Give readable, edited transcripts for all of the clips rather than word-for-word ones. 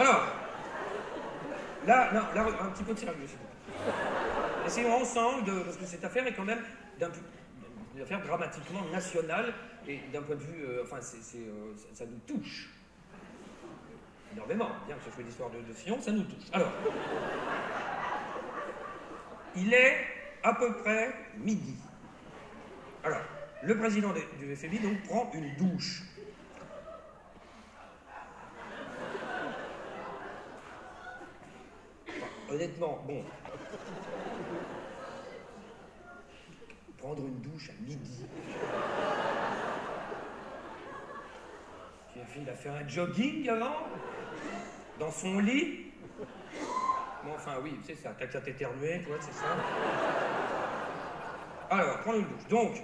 Alors, là, non, là, un petit peu de sérieux, s'il vous plaît. Essayons ensemble, parce que cette affaire est quand même une affaire dramatiquement nationale, et d'un point de vue, ça nous touche. Énormément, bien que ce soit une histoire de Sion, ça nous touche. Alors, il est à peu près midi. Alors, le président du FMI donc prend une douche. Enfin, honnêtement, bon. Prendre une douche à midi. Il a fait un jogging avant, dans son lit. Bon, enfin, oui, c'est ça, t'as qu'à t'éternuer, toi, c'est ça. Alors, prendre une douche. Donc,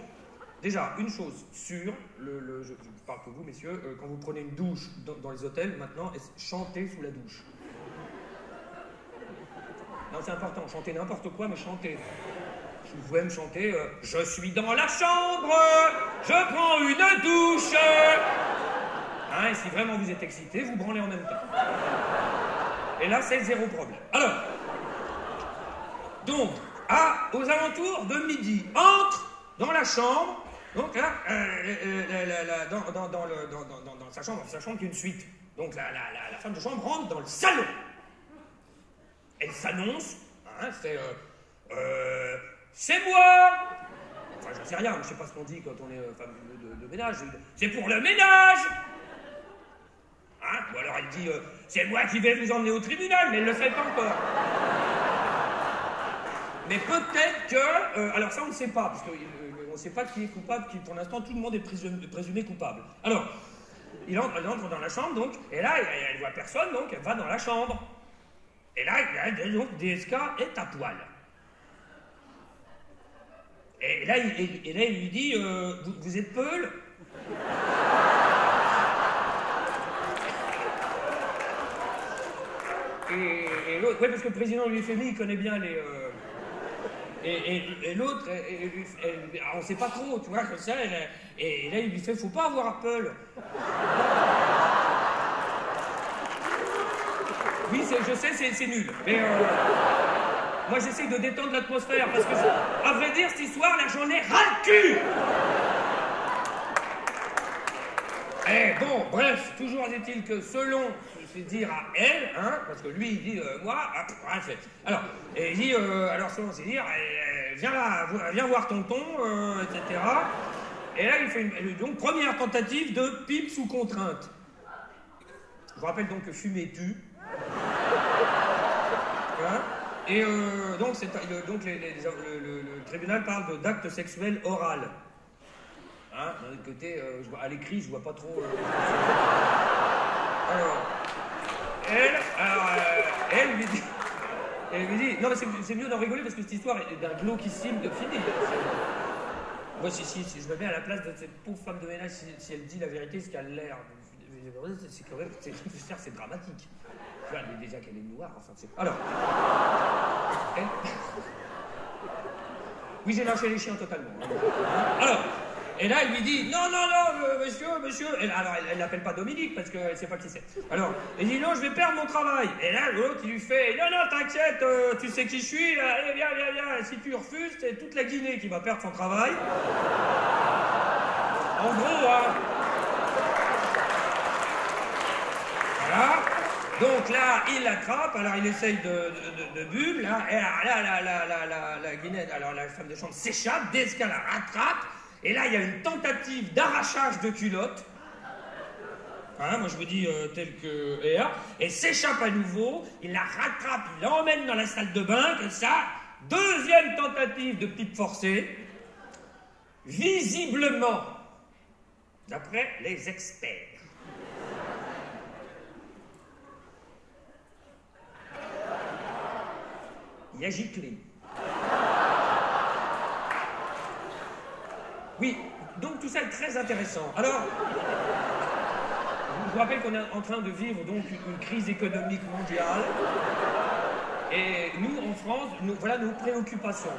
déjà, une chose sûre, je parle pour vous, messieurs, quand vous prenez une douche dans les hôtels, maintenant, chantez sous la douche. Non, c'est important, chantez n'importe quoi, mais chantez. Vous pouvez me chanter « Je suis dans la chambre, je prends une douche ». Hein, et si vraiment vous êtes excité, vous branlez en même temps. Et là, c'est zéro problème. Alors, donc, aux alentours de midi, entre dans la chambre, donc là, dans sa chambre qui est une suite. Donc la femme de chambre rentre dans le salon. Elle s'annonce, hein, c'est moi. Enfin, j'en sais rien, je sais pas ce qu'on dit quand on est femme de ménage. C'est pour le ménage. Hein? Ou alors elle dit, c'est moi qui vais vous emmener au tribunal, mais elle ne le fait pas encore. Mais peut-être que... alors ça, on ne sait pas, parce qu'on ne sait pas qui est coupable, pour l'instant, tout le monde est présumé coupable. Alors, elle entre dans la chambre, donc, et là, elle ne voit personne, donc elle va dans la chambre. Et là, donc, DSK est à poil. Et là, il lui dit, vous êtes Peul? Et l'autre, ouais, parce que le président du FMI, il connaît bien les... Et l'autre, on ne sait pas trop, tu vois, comme ça, et là, il lui fait, faut pas avoir Apple. Oui, je sais, c'est nul, mais moi, j'essaie de détendre l'atmosphère, parce que, à vrai dire, cette histoire, là, j'en ai ras le cul. Eh, bon, bref, toujours est-il que selon, je vais dire à elle, hein, parce que lui, il dit, moi, bref. Alors, et il dit, alors selon, c'est dire, viens voir tonton, etc. Et là, il fait donc première tentative de pipe sous contrainte. Je vous rappelle donc que fumer tue. Hein, et donc, le tribunal parle d'acte sexuel oral. Hein, d'un autre côté, à l'écrit, je vois pas trop... Alors, elle lui dit... Non, mais c'est mieux d'en rigoler parce que cette histoire est d'un glauquissime de fini. Moi, si je me mets à la place de cette pauvre femme de ménage, si elle dit la vérité, ce qu'elle a l'air... C'est quand même... C'est dramatique. Tu vois, déjà qu'elle est noire, enfin, c'est... Alors... Oui, j'ai lâché les chiens totalement. Alors... Et là, il lui dit, non, monsieur. Alors, elle l'appelle pas Dominique, parce qu'elle sait pas qui c'est. Alors, il dit, non, je vais perdre mon travail. Et là, l'autre, il lui fait, non, t'inquiète, tu sais qui je suis, allez, viens. Si tu refuses, c'est toute la Guinée qui va perdre son travail. En gros, hein. Voilà. Donc là, il l'attrape, alors il essaye de bulle, là, et là, la Guinée, alors la femme de chambre s'échappe, dès qu'elle la rattrape. Et là, il y a une tentative d'arrachage de culotte. Hein, moi, je vous dis tel que... Et s'échappe à nouveau, il la rattrape, il l'emmène dans la salle de bain, comme ça. Deuxième tentative de pipe forcée. Visiblement, d'après les experts, il a giclé. Oui, donc tout ça est très intéressant. Alors, je vous rappelle qu'on est en train de vivre donc une crise économique mondiale. Et nous, en France, voilà nos préoccupations.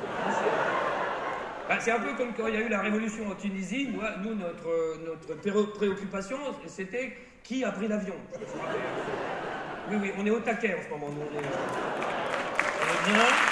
C'est un peu comme quand il y a eu la révolution en Tunisie. Nous, notre préoccupation, c'était qui a pris l'avion. Oui, on est au taquet en ce moment, nous, on est bien.